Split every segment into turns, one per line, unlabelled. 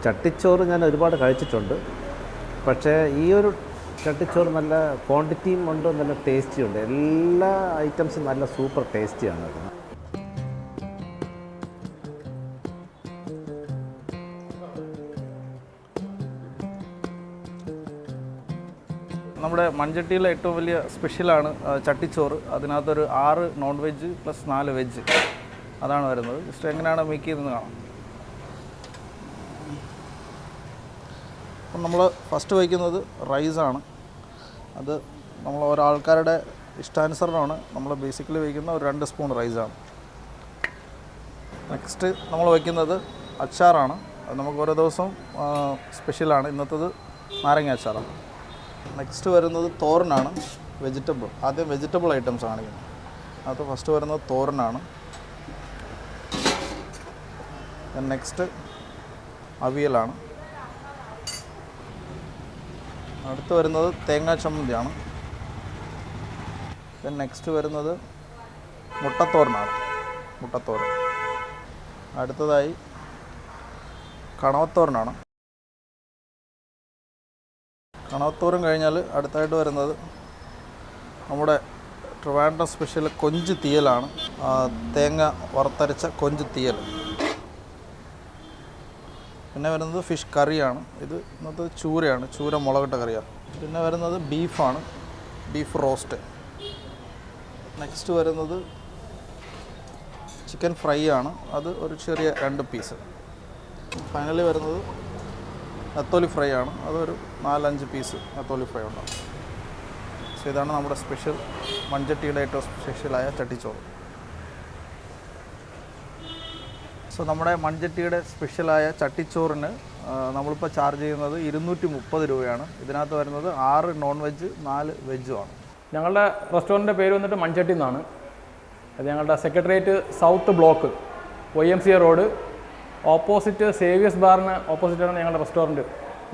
ചട്ടിച്ചോറ് ഞാൻ ഒരുപാട് കഴിച്ചിട്ടുണ്ട്. പക്ഷേ ഈ ഒരു ചട്ടിച്ചോറ് നല്ല ക്വാണ്ടിറ്റിയും ഉണ്ട്, നല്ല ടേസ്റ്റിയും ഉണ്ട്. എല്ലാ ഐറ്റംസും നല്ല സൂപ്പർ ടേസ്റ്റിയാണ്.
നമ്മുടെ മൺചട്ടിയിലെ ഏറ്റവും വലിയ സ്പെഷ്യലാണ് ചട്ടിച്ചോറ്. അതിനകത്തൊരു 6 നോൺ വെജ് പ്ലസ് 4 വെജ് അതാണ് വരുന്നത്. ജസ്റ്റ് എങ്ങനെയാണ് മേക്ക് ചെയ്തതെന്ന് കാണാം. അപ്പം നമ്മൾ ഫസ്റ്റ് വയ്ക്കുന്നത് റൈസാണ്. അത് നമ്മൾ ഓരോ ആൾക്കാരുടെ ഇഷ്ടാനുസരണമാണ് നമ്മൾ ബേസിക്കലി വയ്ക്കുന്ന ഒരു 2 സ്പൂൺ റൈസാണ്. നെക്സ്റ്റ് നമ്മൾ വയ്ക്കുന്നത് അച്ചാറാണ്. അത് നമുക്ക് ഓരോ ദിവസവും സ്പെഷ്യലാണ്. ഇന്നത്തേത് നാരങ്ങ അച്ചാറാണ്. നെക്സ്റ്റ് വരുന്നത് തോരനാണ്, വെജിറ്റബിൾ. ആദ്യം വെജിറ്റബിൾ ഐറ്റംസ് കാണിക്കുന്നത്. അത് ഫസ്റ്റ് വരുന്നത് തോരനാണ്. നെക്സ്റ്റ് അവിയലാണ്. അടുത്ത് വരുന്നത് തേങ്ങാ ചമ്മന്തിയാണ്. നെക്സ്റ്റ് വരുന്നത് മുട്ടത്തോരനാണ്, മുട്ടത്തോരൻ. അടുത്തതായി കണവത്തോരനാണ്. കണവത്തോരൻ കഴിഞ്ഞാൽ അടുത്തായിട്ട് വരുന്നത് നമ്മുടെ ട്രിവാൻഡ്രം സ്പെഷ്യൽ കൊഞ്ച് തീയലാണ്. തേങ്ങ വറുത്തരച്ച കൊഞ്ച് തീയൽ. പിന്നെ വരുന്നത് ഫിഷ് കറിയാണ്. ഇത് ഇന്നത്തെ ചൂരയാണ്, ചൂര മുളകിട്ട കറിയാണ്. പിന്നെ വരുന്നത് ബീഫാണ്, ബീഫ് റോസ്റ്റ്. നെക്സ്റ്റ് വരുന്നത് ചിക്കൻ ഫ്രൈ ആണ്. അത് ഒരു ചെറിയ 2 പീസ്. ഫൈനലി വരുന്നത് നത്തോലി ഫ്രൈ ആണ്. അതൊരു 4-5 പീസ് നത്തോലി ഫ്രൈ ഉണ്ടാകും. സോ ഇതാണ് നമ്മുടെ സ്പെഷ്യൽ മൺചട്ടിയുടെ ഏറ്റവും സ്പെഷ്യലായ ചട്ടിച്ചോറ്. സോ നമ്മുടെ മൺചട്ടിയുടെ സ്പെഷ്യലായ ചട്ടിച്ചോറിന് നമ്മളിപ്പോൾ ചാർജ് ചെയ്യുന്നത് 230 രൂപയാണ്. ഇതിനകത്ത് വരുന്നത് 6 നോൺ വെജ് 4 വെജുമാണ്.
ഞങ്ങളുടെ റെസ്റ്റോറൻറ്റിൻ്റെ പേര് വന്നിട്ട് മൺചട്ടി എന്നാണ്. അത് ഞങ്ങളുടെ secretariat south block YMCA road opposite സേവിയസ് ബാറിന് ഓപ്പോസിറ്റാണ് ഞങ്ങളുടെ റെസ്റ്റോറൻറ്റ്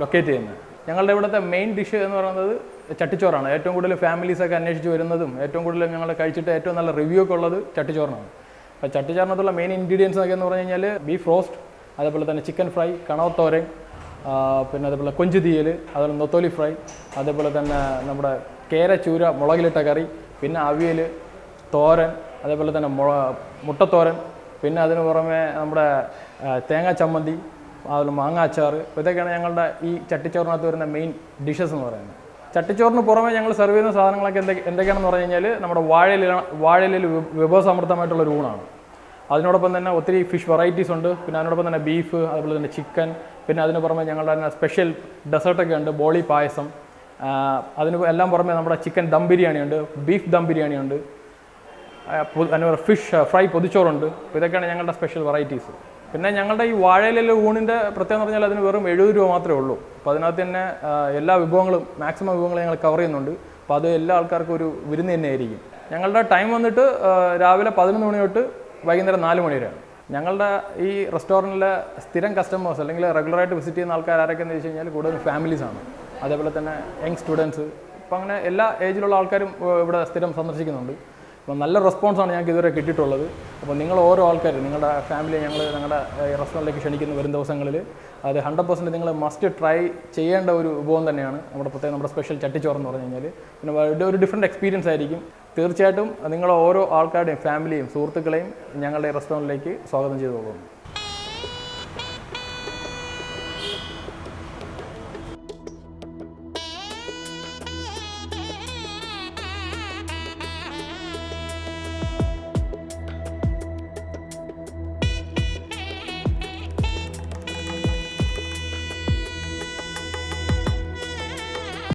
ലൊക്കേറ്റ് ചെയ്യുന്നത്. ഞങ്ങളുടെ ഇവിടുത്തെ മെയിൻ ഡിഷ് എന്ന് പറയുന്നത് ചട്ടിച്ചോറാണ്. ഏറ്റവും കൂടുതൽ ഫാമിലീസൊക്കെ അന്വേഷിച്ച് വരുന്നതും ഏറ്റവും കൂടുതൽ ഞങ്ങൾ കഴിച്ചിട്ട് ഏറ്റവും നല്ല റിവ്യൂ ഒക്കെ ഉള്ളത് ചട്ടിച്ചോറിനാണ്. അപ്പോൾ ചട്ടിച്ചോറിനകത്തുള്ള മെയിൻ ഇൻഗ്രീഡിയൻസ് ഒക്കെ എന്ന് പറഞ്ഞു കഴിഞ്ഞാൽ ബീഫ് റോസ്റ്റ്, അതേപോലെ തന്നെ ചിക്കൻ ഫ്രൈ, കണവത്തോരൻ, പിന്നെ അതേപോലെ കൊഞ്ച് തീയൽ, അതുപോലെ നൊത്തോലി ഫ്രൈ, അതേപോലെ തന്നെ നമ്മുടെ കേര ചൂര മുളകിലിട്ട കറി, പിന്നെ അവിയൽ, തോരൻ, അതേപോലെ തന്നെ മുട്ടത്തോരൻ, പിന്നെ അതിന് പുറമെ നമ്മുടെ തേങ്ങാ ചമ്മന്തി, അതുപോലെ മാങ്ങ അച്ചാർ. അപ്പോൾ ഇതൊക്കെയാണ് ഞങ്ങളുടെ ഈ ചട്ടിച്ചോറിനകത്ത് വരുന്ന മെയിൻ ഡിഷസ് എന്ന് പറയുന്നത്. ചട്ടിച്ചോറിന് പുറമെ ഞങ്ങൾ സെർവ് ചെയ്യുന്ന സാധനങ്ങളൊക്കെ എന്തൊക്കെയാണെന്ന് പറഞ്ഞു കഴിഞ്ഞാൽ നമ്മുടെ വാഴയിലയിൽ വിഭവസമൃദ്ധമായിട്ടുള്ളൊരു ഊണാണ്. അതിനോടൊപ്പം തന്നെ ഒത്തിരി ഫിഷ് വെറൈറ്റീസ് ഉണ്ട്. പിന്നെ അതിനോടൊപ്പം തന്നെ ബീഫ്, അതുപോലെ തന്നെ ചിക്കൻ, പിന്നെ അതിന് പുറമെ ഞങ്ങളുടെ തന്നെ സ്പെഷ്യൽ ഡെസേർട്ടൊക്കെ ഉണ്ട്, ബോളി പായസം. അതിന് എല്ലാം പുറമെ നമ്മുടെ ചിക്കൻ ദം ബിരിയാണി ഉണ്ട്, ബീഫ് ദം ബിരിയാണി ഉണ്ട്, ഫിഷ് ഫ്രൈ പൊതിച്ചോറുണ്ട്. അപ്പോൾ ഇതൊക്കെയാണ് ഞങ്ങളുടെ സ്പെഷ്യൽ വെറൈറ്റീസ്. പിന്നെ ഞങ്ങളുടെ ഈ വാഴയിലെ ഊണിൻ്റെ പ്രത്യേകത എന്ന് പറഞ്ഞാൽ അതിന് വെറും 70 രൂപ മാത്രമേ ഉള്ളൂ. അപ്പോൾ അതിനകത്ത് തന്നെ എല്ലാ വിഭവങ്ങളും മാക്സിമം വിഭവങ്ങൾ ഞങ്ങൾ കവർ ചെയ്യുന്നുണ്ട്. അപ്പോൾ അത് എല്ലാ ആൾക്കാർക്കും ഒരു വിരുന്ന് തന്നെ ആയിരിക്കും. ഞങ്ങളുടെ ടൈം വന്നിട്ട് രാവിലെ 11 മണി തൊട്ട് വൈകുന്നേരം 4 മണി വരെയാണ്. ഞങ്ങളുടെ ഈ റെസ്റ്റോറൻറ്റിലെ സ്ഥിരം കസ്റ്റമേഴ്സ് അല്ലെങ്കിൽ റെഗുലറായിട്ട് വിസിറ്റ് ചെയ്യുന്ന ആൾക്കാർ ആരൊക്കെയെന്ന് വെച്ച് കഴിഞ്ഞാൽ കൂടുതലും ഫാമിലീസാണ്. അതേപോലെ തന്നെ യങ് സ്റ്റുഡൻസ്, അപ്പോൾ അങ്ങനെ എല്ലാ ഏജിലുള്ള ആൾക്കാരും ഇവിടെ സ്ഥിരം സന്ദർശിക്കുന്നുണ്ട്. അപ്പോൾ നല്ല റെസ്പോൺസാണ് ഞങ്ങൾക്ക് ഇതുവരെ കിട്ടിയിട്ടുള്ളത്. അപ്പോൾ നിങ്ങൾ ഓരോ ആൾക്കാർ നിങ്ങളുടെ ഫാമിലി ഞങ്ങളുടെ റെസ്റ്റോറൻറ്റിലേക്ക് ക്ഷണിക്കുന്ന വരും ദിവസങ്ങളിൽ അത് 100% നിങ്ങൾ മസ്റ്റ് ട്രൈ ചെയ്യേണ്ട ഒരു വിഭവം തന്നെയാണ് നമ്മുടെ സ്പെഷ്യൽ ചട്ടിച്ചോറ് എന്ന് പറഞ്ഞു കഴിഞ്ഞാൽ. പിന്നെ ഒരു ഡിഫറെൻറ്റ് എക്സ്പീരിയൻസ് ആയിരിക്കും. തീർച്ചയായിട്ടും നിങ്ങൾ ഓരോ ആൾക്കാരുടെയും ഫാമിലിയും സുഹൃത്തുക്കളെയും ഞങ്ങളുടെ റെസ്റ്റോറൻറ്റിലേക്ക് സ്വാഗതം ചെയ്തു പോകുന്നു.